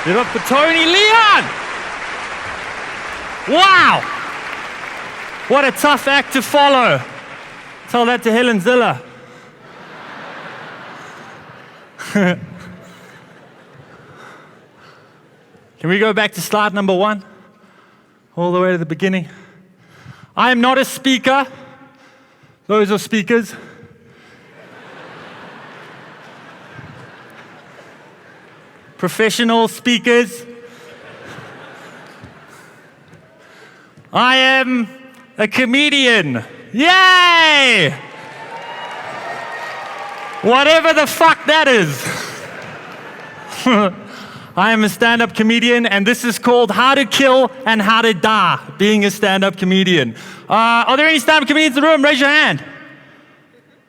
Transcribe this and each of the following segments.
Give it up for Tony Leon! Wow! What a tough act to follow. Tell that to Helen Ziller. Can we go back to slide number 1? All the way to the beginning. I am not a speaker. Those are speakers. Professional speakers. I am a comedian. Yay! Whatever the fuck that is. I am a stand-up comedian, and this is called How to Kill and How to Die, being a stand-up comedian. Are there any stand-up comedians in the room? Raise your hand.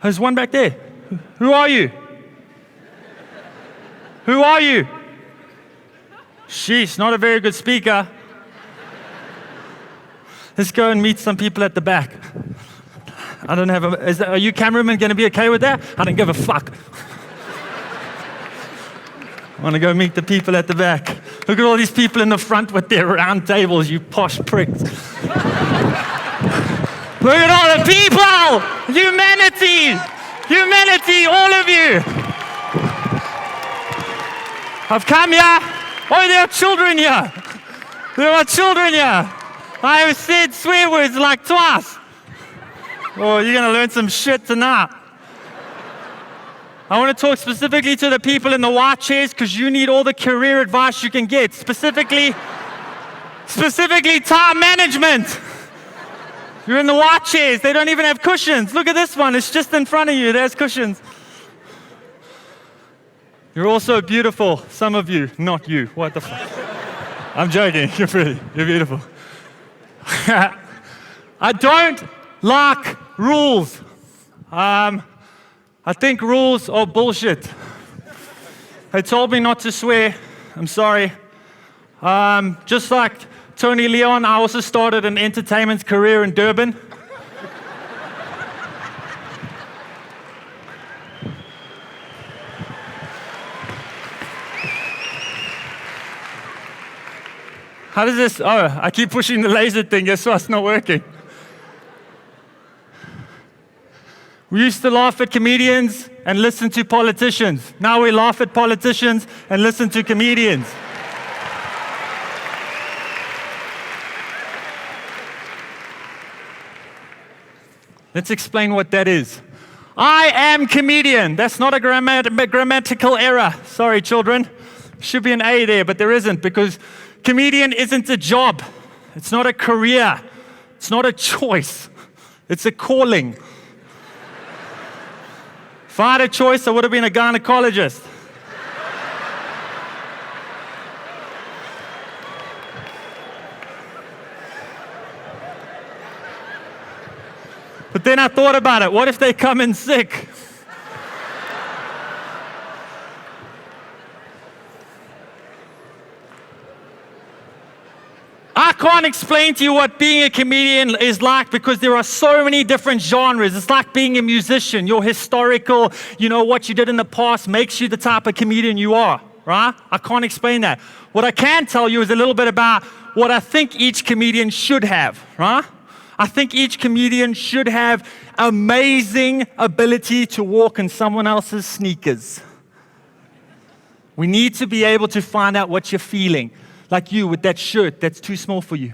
There's one back there. Who are you? Who are you? Sheesh, not a very good speaker. Let's go and meet some people at the back. I don't have are you cameramen going to be okay with that? I don't give a fuck. I want to go meet the people at the back. Look at all these people in the front with their round tables, you posh pricks. Look at all the people! Humanity! Humanity, all of you! I've come here. Oh, there are children here. There are children here. I have said swear words like twice. Oh, you're going to learn some shit tonight. I want to talk specifically to the people in the white chairs because you need all the career advice you can get. Specifically time management. You're in the white chairs. They don't even have cushions. Look at this one. It's just in front of you. There's cushions. You're also beautiful. Some of you. Not you. What the fuck? I'm joking. You're pretty. You're beautiful. I don't like rules. I think rules are bullshit. They told me not to swear. I'm sorry. Just like Tony Leon, I also started an entertainment career in Durban. How does this? Oh, I keep pushing the laser thing. Guess what? It's not working. We used to laugh at comedians and listen to politicians. Now we laugh at politicians and listen to comedians. Let's explain what that is. I am comedian. That's not a grammatical error. Sorry, children. Should be an A there, but there isn't, because comedian isn't a job. It's not a career. It's not a choice. It's a calling. If I had a choice, I would have been a gynecologist. But then I thought about it. What if they come in sick? I can't explain to you what being a comedian is like because there are so many different genres. It's like being a musician. Your historical, what you did in the past makes you the type of comedian you are, right? I can't explain that. What I can tell you is a little bit about what I think each comedian should have, right? I think each comedian should have amazing ability to walk in someone else's sneakers. We need to be able to find out what you're feeling. Like you with that shirt that's too small for you.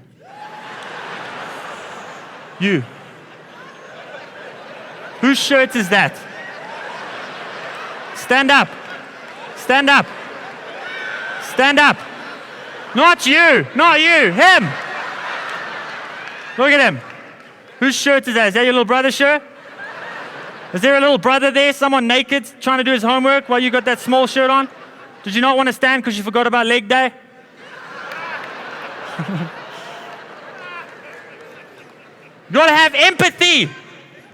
You. Whose shirt is that? Stand up. Stand up. Stand up. Not you. Not you. Him. Look at him. Whose shirt is that? Is that your little brother's shirt? Is there a little brother there? Someone naked trying to do his homework while you got that small shirt on? Did you not want to stand because you forgot about leg day? You gotta have empathy.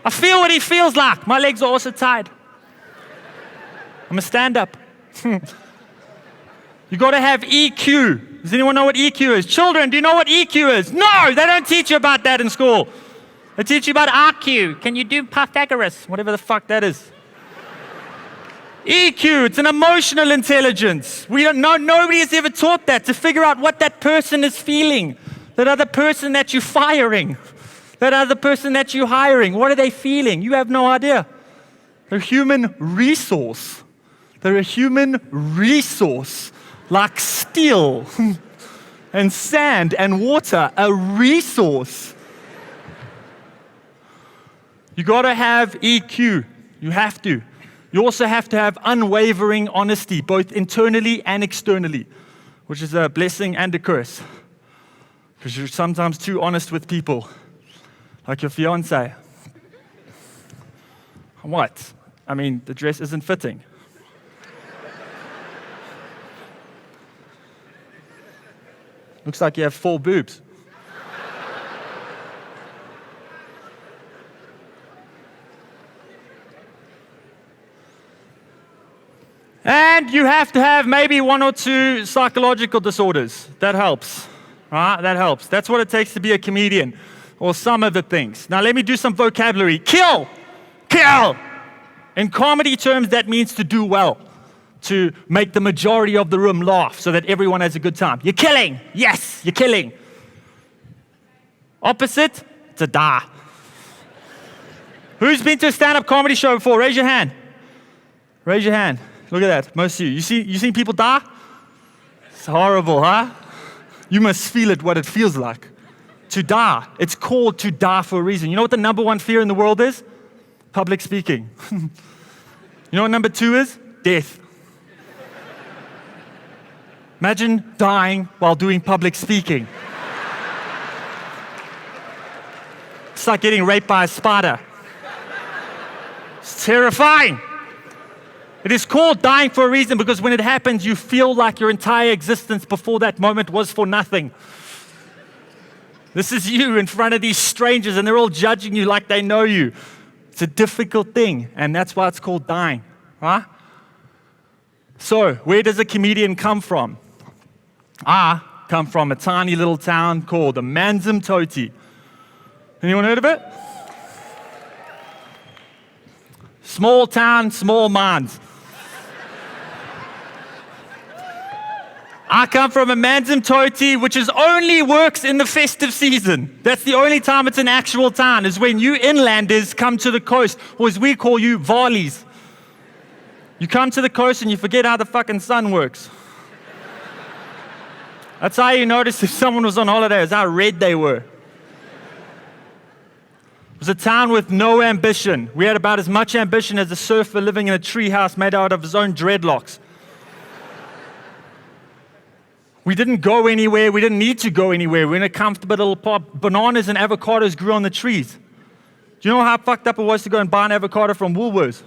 I feel what he feels like. My legs are also tied. I'm a stand-up. You gotta have EQ. Does anyone know what EQ is? Children, do you know what EQ is? No, they don't teach you about that in school. They teach you about RQ. Can you do Pythagoras? Whatever the fuck that is. EQ, it's an emotional intelligence. We don't know, nobody has ever taught that, to figure out what that person is feeling. That other person that you're firing, that other person that you're hiring, what are they feeling? You have no idea. They're a human resource. They're a human resource, like steel and sand and water, a resource. You gotta have EQ. You have to. You also have to have unwavering honesty, both internally and externally, which is a blessing and a curse. Because you're sometimes too honest with people, like your fiance. What? I mean, the dress isn't fitting. Looks like you have 4 boobs. And you have to have maybe 1 or 2 psychological disorders. That helps, right? That helps. That's what it takes to be a comedian, or some of the things. Now let me do some vocabulary. Kill. In comedy terms, that means to do well, to make the majority of the room laugh so that everyone has a good time. You're killing. Yes, you're killing. Opposite, to die. Who's been to a stand-up comedy show before? Raise your hand. Raise your hand. Look at that, most of you. You seen people die? It's horrible, huh? You must feel it, what it feels like. To die. It's called to die for a reason. You know what the number 1 fear in the world is? Public speaking. You know what number 2 is? Death. Imagine dying while doing public speaking. It's like getting raped by a spider. It's terrifying. It is called dying for a reason, because when it happens, you feel like your entire existence before that moment was for nothing. This is you in front of these strangers, and they're all judging you like they know you. It's a difficult thing, and that's why it's called dying, right? So, where does a comedian come from? I come from a tiny little town called Amanzimtoti. Anyone heard of it? Small town, small minds. I come from Amanzimtoti, which only works in the festive season. That's the only time it's an actual town, is when you inlanders come to the coast, or as we call you, Valis. You come to the coast and you forget how the fucking sun works. That's how you notice if someone was on holiday, is how red they were. It was a town with no ambition. We had about as much ambition as a surfer living in a tree house made out of his own dreadlocks. We didn't go anywhere. We didn't need to go anywhere. We were in a comfortable little pot. Bananas and avocados grew on the trees. Do you know how fucked up it was to go and buy an avocado from Woolworths?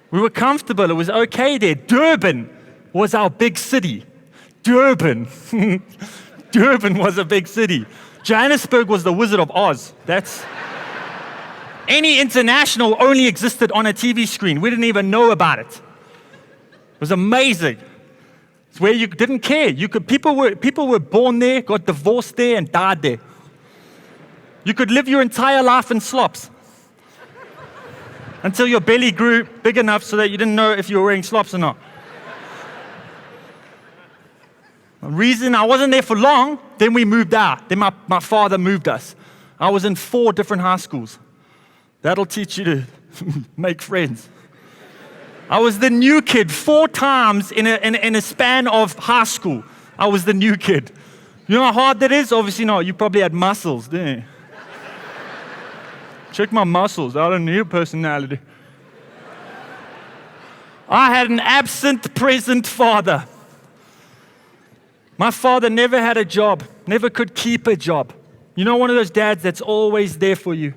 We were comfortable. It was okay there. Durban was our big city. Durban. Durban was a big city. Johannesburg was the Wizard of Oz. Any international only existed on a TV screen. We didn't even know about it. It was amazing. It's where you didn't care. People were born there, got divorced there, and died there. You could live your entire life in slops until your belly grew big enough so that you didn't know if you were wearing slops or not. The reason I wasn't there for long, then we moved out. Then my father moved us. I was in 4 different high schools. That'll teach you to make friends. I was the new kid 4 times in a span of high school. I was the new kid. You know how hard that is? Obviously not. You probably had muscles, didn't you? Check my muscles. I don't need a personality. I had an absent present father. My father never had a job, never could keep a job. You know, one of those dads that's always there for you.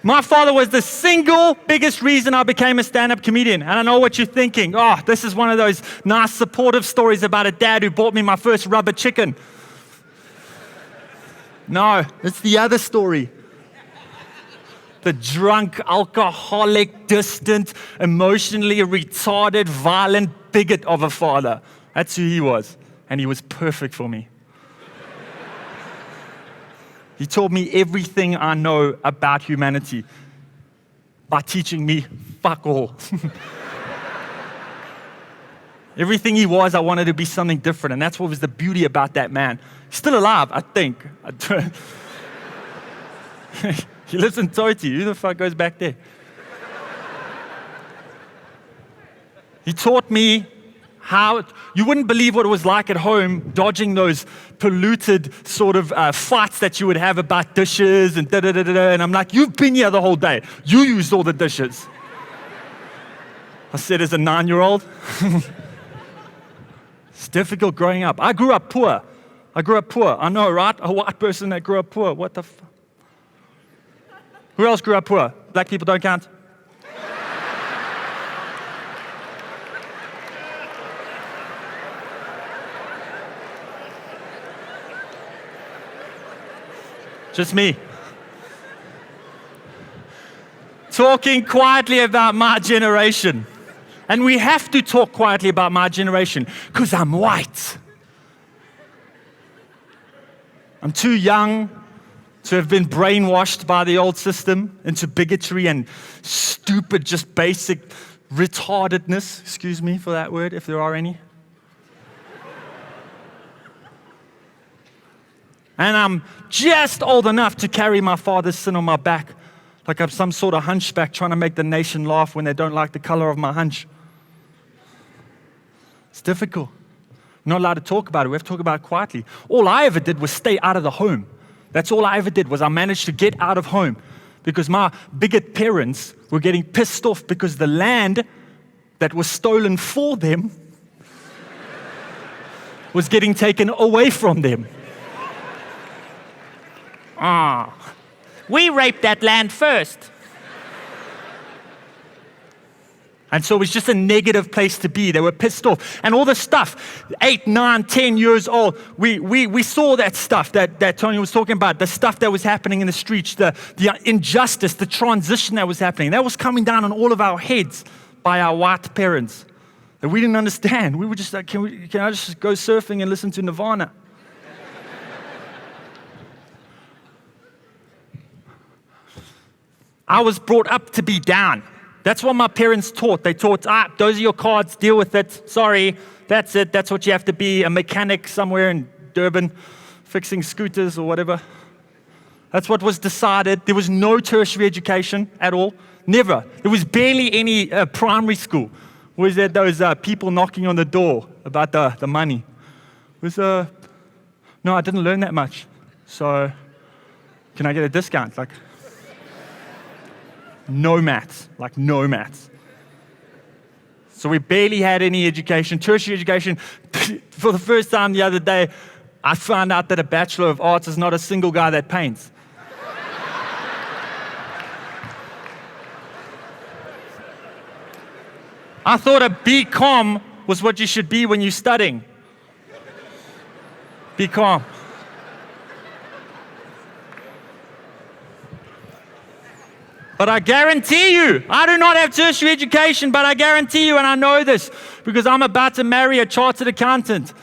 My father was the single biggest reason I became a stand-up comedian. And I know what you're thinking. Oh, this is one of those nice supportive stories about a dad who bought me my first rubber chicken. No, it's the other story. the drunk, alcoholic, distant, emotionally retarded, violent bigot of a father. That's who he was. And he was perfect for me. He taught me everything I know about humanity by teaching me fuck all. Everything he was, I wanted to be something different, and that's what was the beauty about that man. He's still alive, I think. He lives in Toti. Who the fuck goes back there? He taught me how, you wouldn't believe what it was like at home, dodging those polluted sort of fights that you would have about dishes and da-da-da-da-da. And I'm like, you've been here the whole day. You used all the dishes. I said as a 9-year-old. It's difficult growing up. I grew up poor. I know, right? A white person that grew up poor. What the fuck? Who else grew up poor? Black people don't count. Just me. Talking quietly about my generation. And we have to talk quietly about my generation because I'm white. I'm too young to have been brainwashed by the old system into bigotry and stupid, just basic retardedness. Excuse me for that word, if there are any. And I'm just old enough to carry my father's sin on my back, like I'm some sort of hunchback trying to make the nation laugh when they don't like the color of my hunch. It's difficult. We're not allowed to talk about it. We have to talk about it quietly. All I ever did was stay out of the home. That's all I ever did, was I managed to get out of home because my bigot parents were getting pissed off because the land that was stolen for them was getting taken away from them. We raped that land first. And so it was just a negative place to be. They were pissed off. And all the stuff, 8, 9, 10 years old, we saw that stuff that Tony was talking about, the stuff that was happening in the streets, the injustice, the transition that was happening. That was coming down on all of our heads by our white parents that we didn't understand. We were just like, can I just go surfing and listen to Nirvana? I was brought up to be down. That's what my parents taught. They taught, those are your cards, deal with it. Sorry, that's it. That's what you have to be, a mechanic somewhere in Durban, fixing scooters or whatever. That's what was decided. There was no tertiary education at all. Never. There was barely any primary school. Was there those people knocking on the door about the money? No, I didn't learn that much. So, can I get a discount? Like, no maths, like no maths. So we barely had any education, tertiary education. For the first time the other day, I found out that a Bachelor of Arts is not a single guy that paints. I thought a BCom was what you should be when you're studying. BCom. But I guarantee you, I do not have tertiary education, but I guarantee you, and I know this, because I'm about to marry a chartered accountant.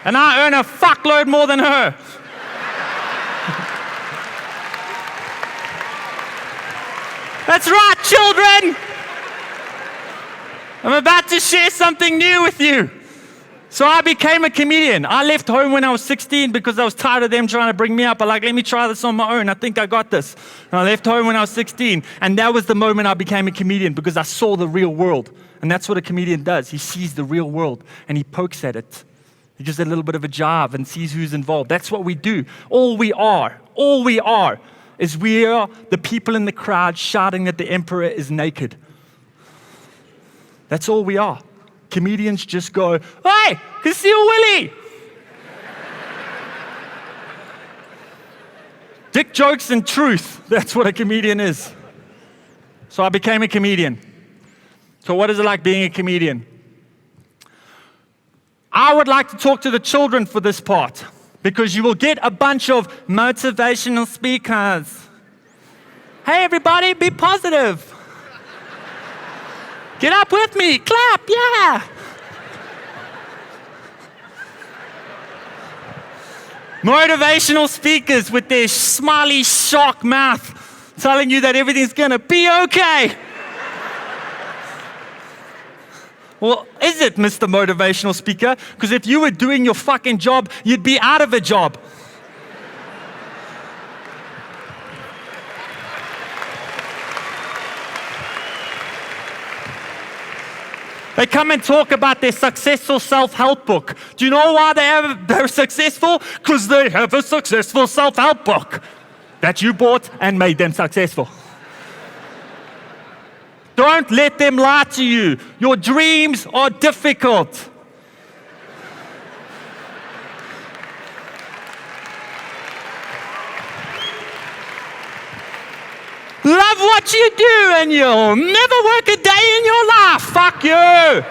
And I earn a fuckload more than her. That's right, children! I'm about to share something new with you. So I became a comedian. I left home when I was 16 because I was tired of them trying to bring me up. I like, let me try this on my own. I think I got this. And I left home when I was 16. And that was the moment I became a comedian because I saw the real world. And that's what a comedian does. He sees the real world and he pokes at it. He gives it a little bit of a jive and sees who's involved. That's what we do. All we are is we are the people in the crowd shouting that the emperor is naked. That's all we are. Comedians just go, hey, Conceal Willie! Dick jokes and truth. That's what a comedian is. So I became a comedian. So what is it like being a comedian? I would like to talk to the children for this part Because you will get a bunch of motivational speakers. Hey, everybody, be positive. Get up with me, clap, yeah. Motivational speakers with their smiley shark mouth telling you that everything's gonna be okay. Well, is it, Mr. Motivational Speaker? Because if you were doing your fucking job, you'd be out of a job. They come and talk about their successful self-help book. Do you know why they're successful? Because they have a successful self-help book that you bought and made them successful. Don't let them lie to you. Your dreams are difficult. Love what you do and you'll never work a day in your life. Fuck you.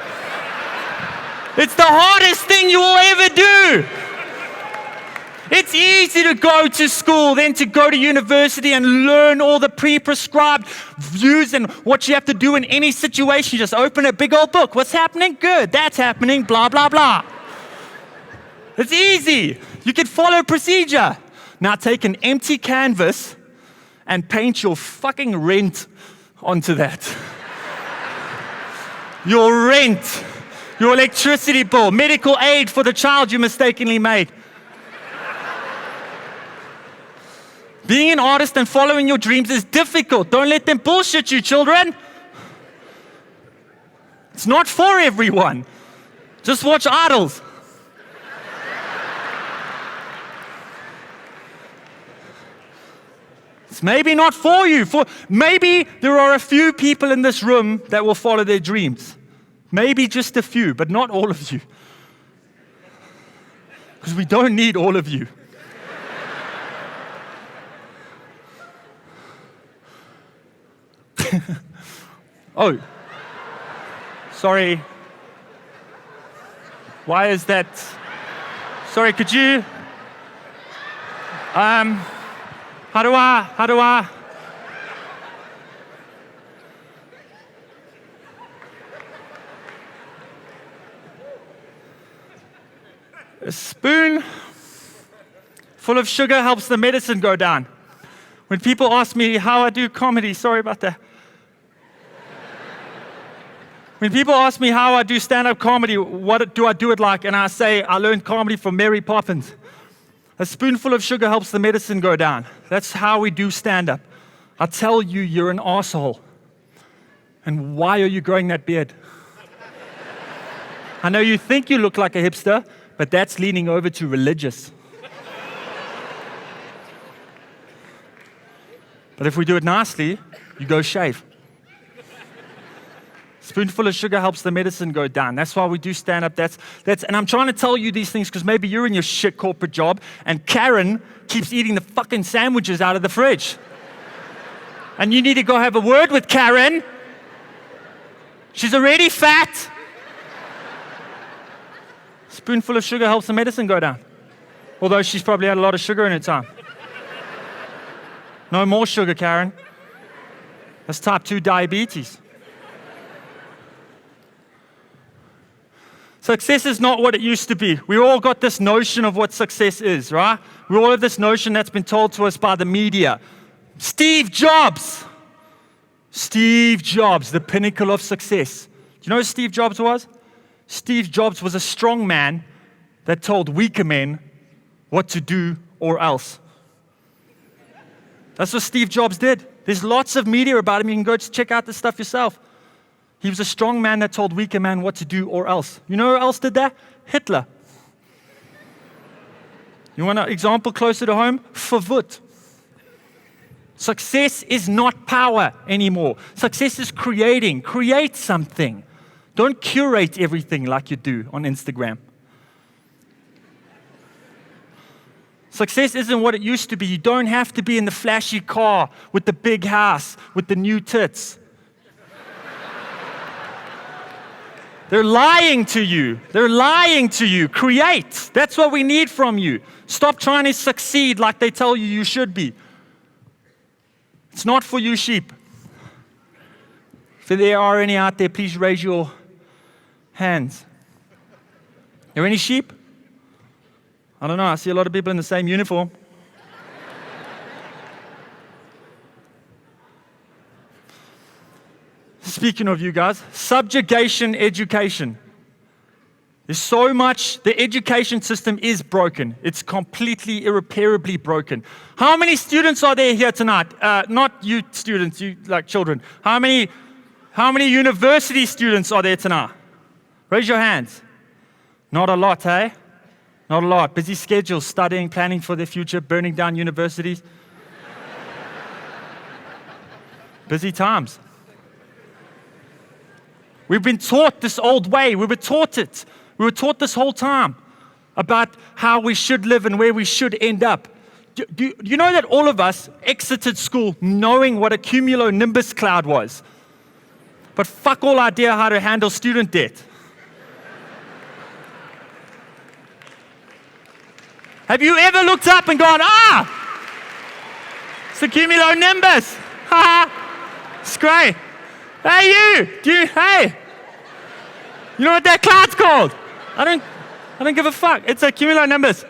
It's the hardest thing you will ever do. It's easy to go to school, then to go to university and learn all the pre-prescribed views and what you have to do in any situation. Just open a big old book. What's happening? Good. That's happening. Blah, blah, blah. It's easy. You can follow procedure. Now take an empty canvas and paint your fucking rent onto that. Your rent, your electricity bill, medical aid for the child you mistakenly made. Being an artist and following your dreams is difficult. Don't let them bullshit you, children. It's not for everyone. Just watch Idols. It's maybe not for you. Maybe there are a few people in this room that will follow their dreams. Maybe just a few, but not all of you. Because we don't need all of you. Oh, sorry. Why is that? Sorry, could you? How do I? A spoon full of sugar helps the medicine go down. When people ask me how I do comedy, sorry about that. When people ask me how I do stand-up comedy, what do I do it like? And I say, I learned comedy from Mary Poppins. A spoonful of sugar helps the medicine go down. That's how we do stand-up. I tell you, you're an asshole. And why are you growing that beard? I know you think you look like a hipster, but that's leaning over to religious. But if we do it nicely, you go shave. Spoonful of sugar helps the medicine go down. That's why we do stand-up. And I'm trying to tell you these things because maybe you're in your shit corporate job and Karen keeps eating the fucking sandwiches out of the fridge. And you need to go have a word with Karen. She's already fat. Spoonful of sugar helps the medicine go down. Although she's probably had a lot of sugar in her time. No more sugar, Karen. That's type 2 diabetes. Success is not what it used to be. We all got this notion of what success is, right? We all have this notion that's been told to us by the media. Steve Jobs, the pinnacle of success. Do you know who Steve Jobs was? Steve Jobs was a strong man that told weaker men what to do or else. That's what Steve Jobs did. There's lots of media about him. You can go check out the stuff yourself. He was a strong man that told weaker men what to do or else. You know who else did that? Hitler. You want an example closer to home? Verwoerd. Success is not power anymore. Success is creating. Create something. Don't curate everything like you do on Instagram. Success isn't what it used to be. You don't have to be in the flashy car with the big house, with the new tits. They're lying to you. They're lying to you. Create. That's what we need from you. Stop trying to succeed like they tell you you should be. It's not for you sheep. If there are any out there, please raise your hands. Are there any sheep? I don't know. I see a lot of people in the same uniform. Speaking of you guys, subjugation education. There's so much, the education system is broken. It's completely, irreparably broken. How many students are there here tonight? Not you students, you like children. How many university students are there tonight? Raise your hands. Not a lot, eh? Not a lot. Busy schedules, studying, planning for their future, burning down universities. Busy times. We've been taught this old way. We were taught it. We were taught this whole time about how we should live and where we should end up. Do you know that all of us exited school knowing what a cumulonimbus cloud was? But fuck all idea how to handle student debt. Have you ever looked up and gone, it's a cumulonimbus. Ha! It's great. Hey, hey. You know what that cloud's called? I don't give a fuck. It's a cumulonimbus.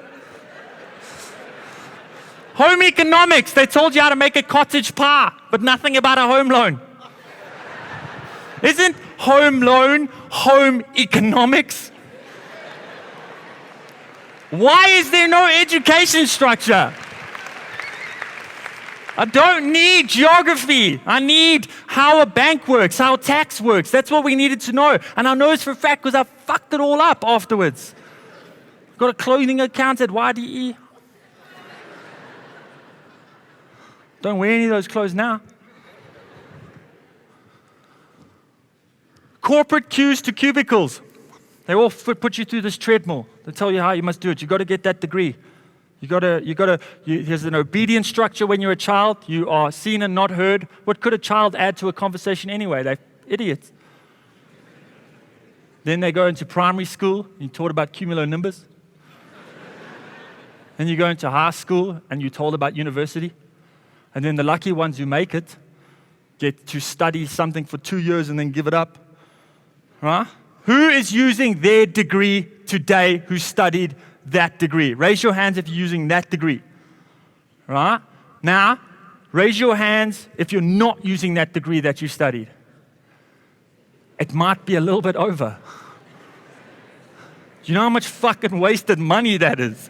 Home economics. They told you how to make a cottage pie, but nothing about a home loan. Isn't home loan home economics? Why is there no education structure? I don't need geography. I need how a bank works, how tax works. That's what we needed to know. And I know this for a fact because I fucked it all up afterwards. Got a clothing account at YDE. Don't wear any of those clothes now. Corporate queues to cubicles. They all put you through this treadmill. They tell you how you must do it. You got to get that degree. There's an obedience structure when you're a child. You are seen and not heard. What could a child add to a conversation anyway? They're idiots. Then they go into primary school. You're taught about cumulonimbus. Then you go into high school and you're told about university. And then the lucky ones who make it get to study something for 2 years and then give it up. Right? Who is using their degree today who studied that degree? Raise your hands if you're using that degree. Right? Now, raise your hands if you're not using that degree that you studied. It might be a little bit over. Do you know how much fucking wasted money that is?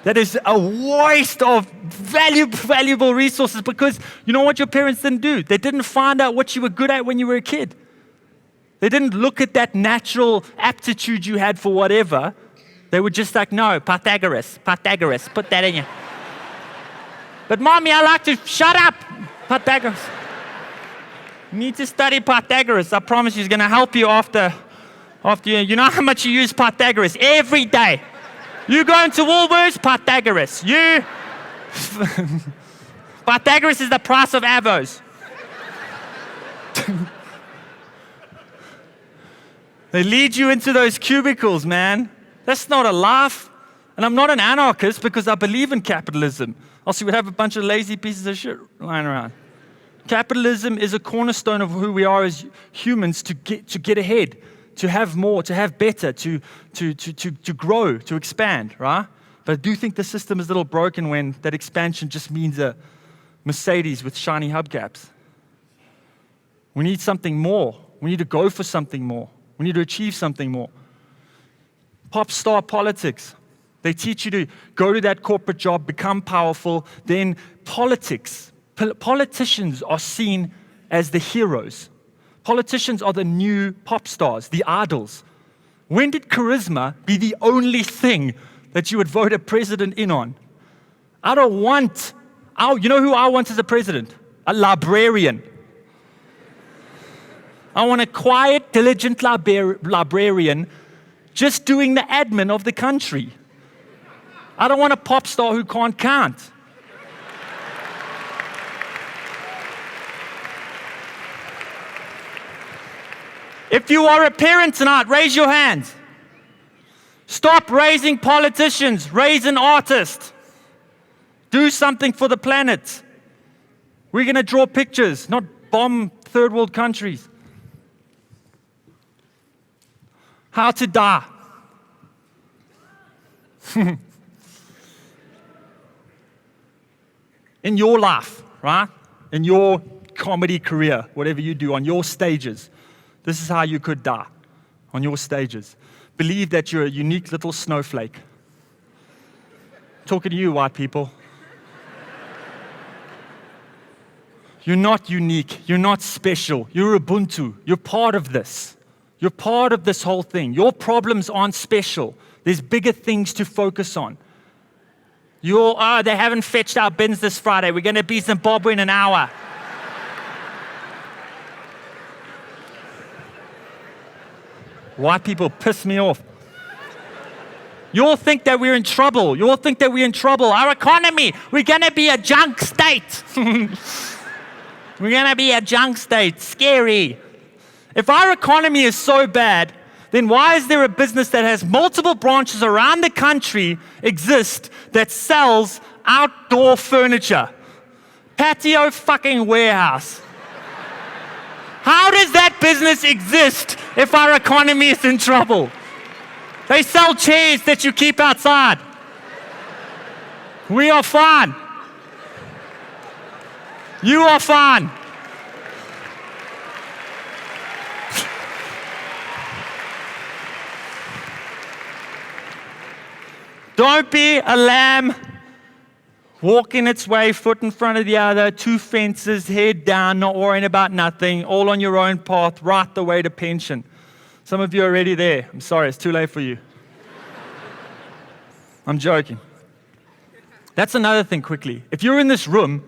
That is a waste of valuable resources because you know what your parents didn't do? They didn't find out what you were good at when you were a kid. They didn't look at that natural aptitude you had for whatever. They were just like, no, Pythagoras, put that in you. But mommy, I like to, shut up, Pythagoras. You need to study Pythagoras. I promise you, he's going to help you after you know how much you use Pythagoras every day. You go into Woolworths, Pythagoras. Pythagoras is the price of avos. They lead you into those cubicles, man. That's not a laugh. And I'm not an anarchist because I believe in capitalism. Else you would have a bunch of lazy pieces of shit lying around. Capitalism is a cornerstone of who we are as humans to get ahead, to have more, to have better, to grow, to expand, right? But I do think the system is a little broken when that expansion just means a Mercedes with shiny hubcaps. We need something more. We need to go for something more. We need to achieve something more. Pop star politics. They teach you to go to that corporate job, become powerful. Then politics. Politicians are seen as the heroes. Politicians are the new pop stars, the idols. When did charisma be the only thing that you would vote a president in on? You know who I want as a president? A librarian. I want a quiet, diligent librarian just doing the admin of the country. I don't want a pop star who can't count. If you are a parent tonight, raise your hand. Stop raising politicians, raise an artist. Do something for the planet. We're going to draw pictures, not bomb third world countries. How to die. In your life, right? In your comedy career, whatever you do on your stages, this is how you could die on your stages. Believe that you're a unique little snowflake. Talking to you, white people. You're not unique. You're not special. You're Ubuntu. You're part of this. You're part of this whole thing. Your problems aren't special. There's bigger things to focus on. They haven't fetched our bins this Friday. We're going to be Zimbabwe in an hour. White people piss me off. You all think that we're in trouble. You all think that we're in trouble. Our economy, we're going to be a junk state. We're going to be a junk state. Scary. If our economy is so bad, then why is there a business that has multiple branches around the country exist that sells outdoor furniture? Patio fucking warehouse. How does that business exist if our economy is in trouble? They sell chairs that you keep outside. We are fine. You are fine. Don't be a lamb walking its way, foot in front of the other, two fences, head down, not worrying about nothing, all on your own path, right the way to pension. Some of you are already there. I'm sorry, it's too late for you. I'm joking. That's another thing quickly. If you're in this room,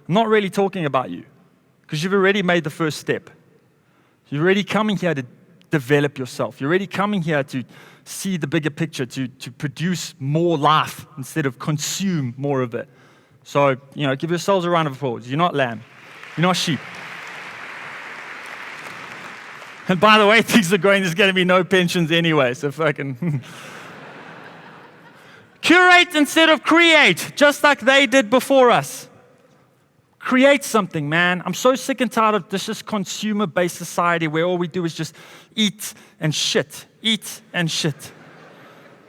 I'm not really talking about you because you've already made the first step. You're already coming here to develop yourself. You're already coming here to see the bigger picture, to produce more life instead of consume more of it. So, give yourselves a round of applause. You're not lamb. You're not sheep. And by the way, things are going, there's going to be no pensions anyway, so fucking... Curate instead of create, just like they did before us. Create something, man. I'm so sick and tired of this just consumer-based society where all we do is just eat and shit. Eat and shit.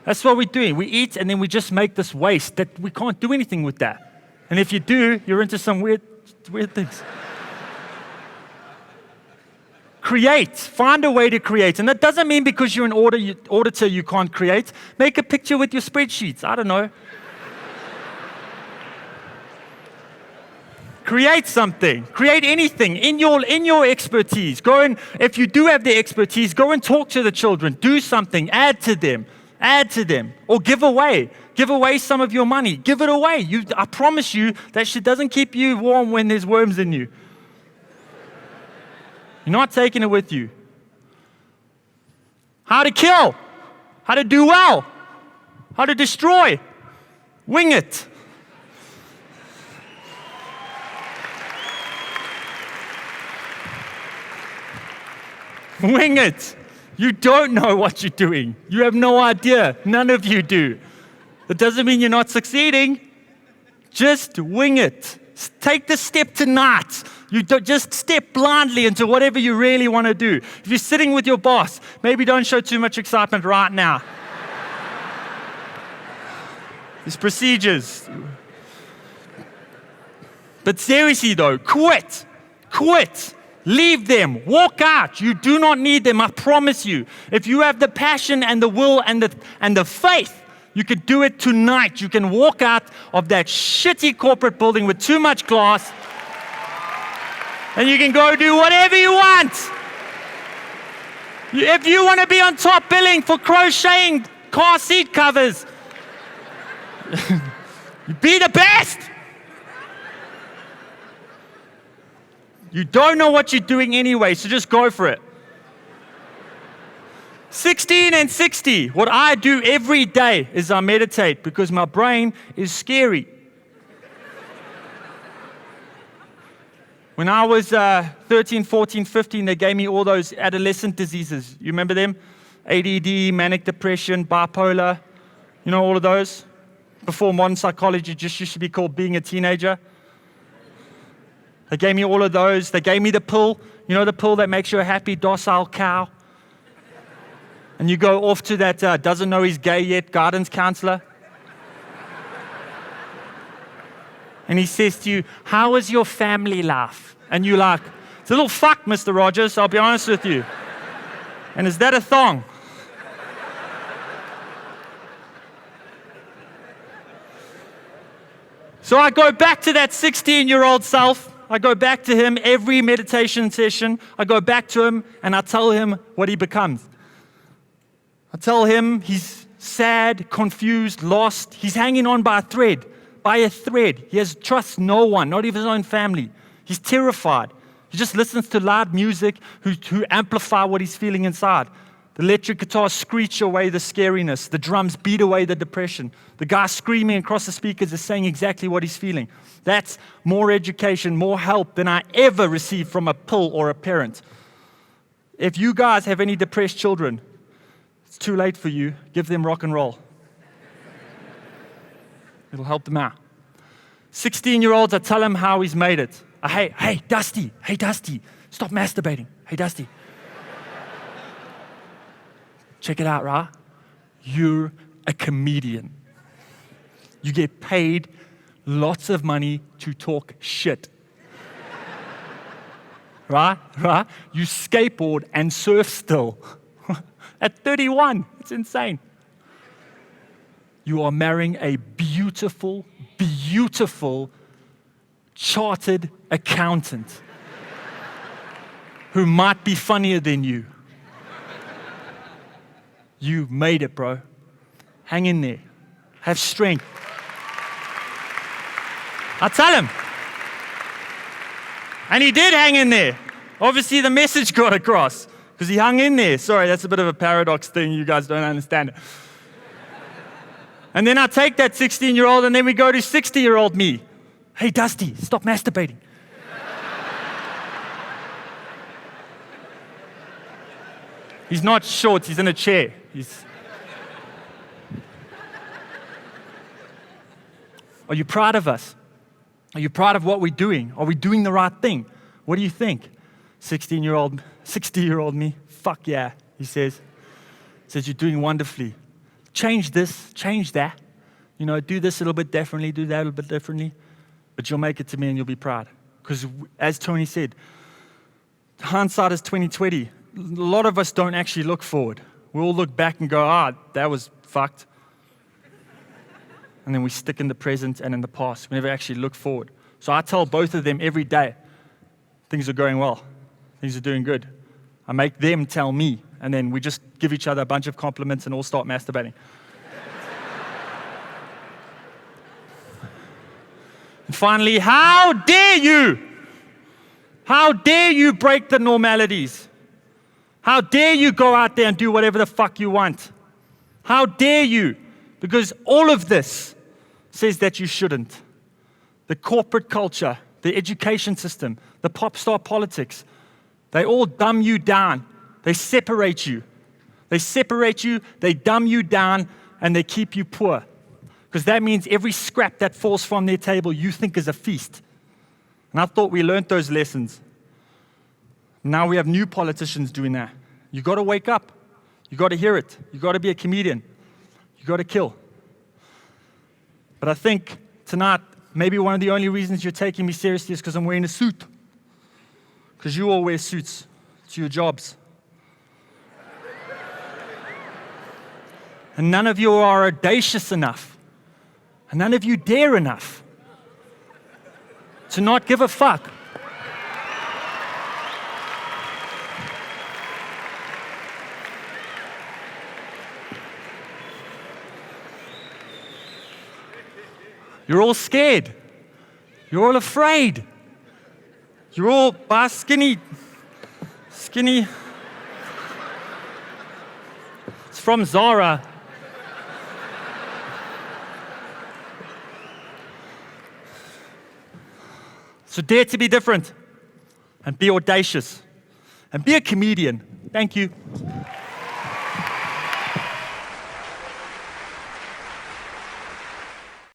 That's what we're doing. We eat and then we just make this waste that we can't do anything with that. And if you do, you're into some weird things. Create. Find a way to create. And that doesn't mean because you're an auditor you can't create. Make a picture with your spreadsheets. I don't know. Create something. Create anything in your expertise. Go and, if you do have the expertise, go and talk to the children. Do something. Add to them. Add to them. Or give away. Give away some of your money. Give it away. I promise you that shit doesn't keep you warm when there's worms in you. You're not taking it with you. How to kill. How to do well. How to destroy. Wing it. Wing it. You don't know what you're doing. You have no idea. None of you do. That doesn't mean you're not succeeding. Just wing it. Take the step tonight. You don't just step blindly into whatever you really want to do. If you're sitting with your boss, maybe don't show too much excitement right now. There's procedures. But seriously though, quit. Quit. Leave them. Walk out. You do not need them. I promise you. If you have the passion and the will and the faith, you can do it tonight. You can walk out of that shitty corporate building with too much glass and you can go do whatever you want. If you want to be on top billing for crocheting car seat covers, be the best. You don't know what you're doing anyway, so just go for it. 16 and 60. What I do every day is I meditate because my brain is scary. When I was 13, 14, 15, they gave me all those adolescent diseases. You remember them? ADD, manic depression, bipolar. You know all of those? Before modern psychology just used to be called being a teenager. They gave me all of those. They gave me the pill. You know the pill that makes you a happy, docile cow? And you go off to that doesn't know he's gay yet guidance counselor. And he says to you, how is your family life? And you're like, it's a little fucked, Mr. Rogers, I'll be honest with you. And is that a thong? So I go back to that 16-year-old self. I go back to him every meditation session. I go back to him and I tell him what he becomes. I tell him he's sad, confused, lost. He's hanging on by a thread. He has trust no one, not even his own family. He's terrified. He just listens to loud music who amplify what he's feeling inside. The electric guitars screech away the scariness. The drums beat away the depression. The guy screaming across the speakers is saying exactly what he's feeling. That's more education, more help than I ever received from a pill or a parent. If you guys have any depressed children, it's too late for you. Give them rock and roll. It'll help them out. 16-year-olds, I tell him how he's made it. Hey, Dusty, stop masturbating. Hey, Dusty. Check it out, right? You're a comedian. You get paid lots of money to talk shit. Right? You skateboard and surf still. At 31, it's insane. You are marrying a beautiful, beautiful chartered accountant who might be funnier than you. You made it, bro. Hang in there. Have strength. I tell him. And he did hang in there. Obviously, the message got across because he hung in there. Sorry, that's a bit of a paradox thing. You guys don't understand it. And then I take that 16-year-old and then we go to 60-year-old me. Hey, Dusty, stop masturbating. He's not short, he's in a chair. Are you proud of us? Are you proud of what we're doing? Are we doing the right thing? What do you think? 60-year-old me, fuck yeah, he says. You're doing wonderfully. Change this, change that. Do this a little bit differently, do that a little bit differently. But you'll make it to me and you'll be proud. Because as Tony said, hindsight is 20/20. A lot of us don't actually look forward. We all look back and go, that was fucked. And then we stick in the present and in the past. We never actually look forward. So I tell both of them every day, things are going well. Things are doing good. I make them tell me. And then we just give each other a bunch of compliments and all start masturbating. And finally, how dare you? How dare you break the normalities? How dare you go out there and do whatever the fuck you want? How dare you? Because all of this says that you shouldn't. The corporate culture, the education system, the pop star politics, they all dumb you down. They separate you. They dumb you down, and they keep you poor. Because that means every scrap that falls from their table you think is a feast. And I thought we learned those lessons. Now we have new politicians doing that. You got to wake up. You got to hear it. You got to be a comedian. You got to kill. But I think tonight, maybe one of the only reasons you're taking me seriously is because I'm wearing a suit. Because you all wear suits to your jobs. And none of you are audacious enough. And none of you dare enough to not give a fuck. You're all scared. You're all afraid. You're all skinny. It's from Zara. So dare to be different. and be audacious and be a comedian. Thank you.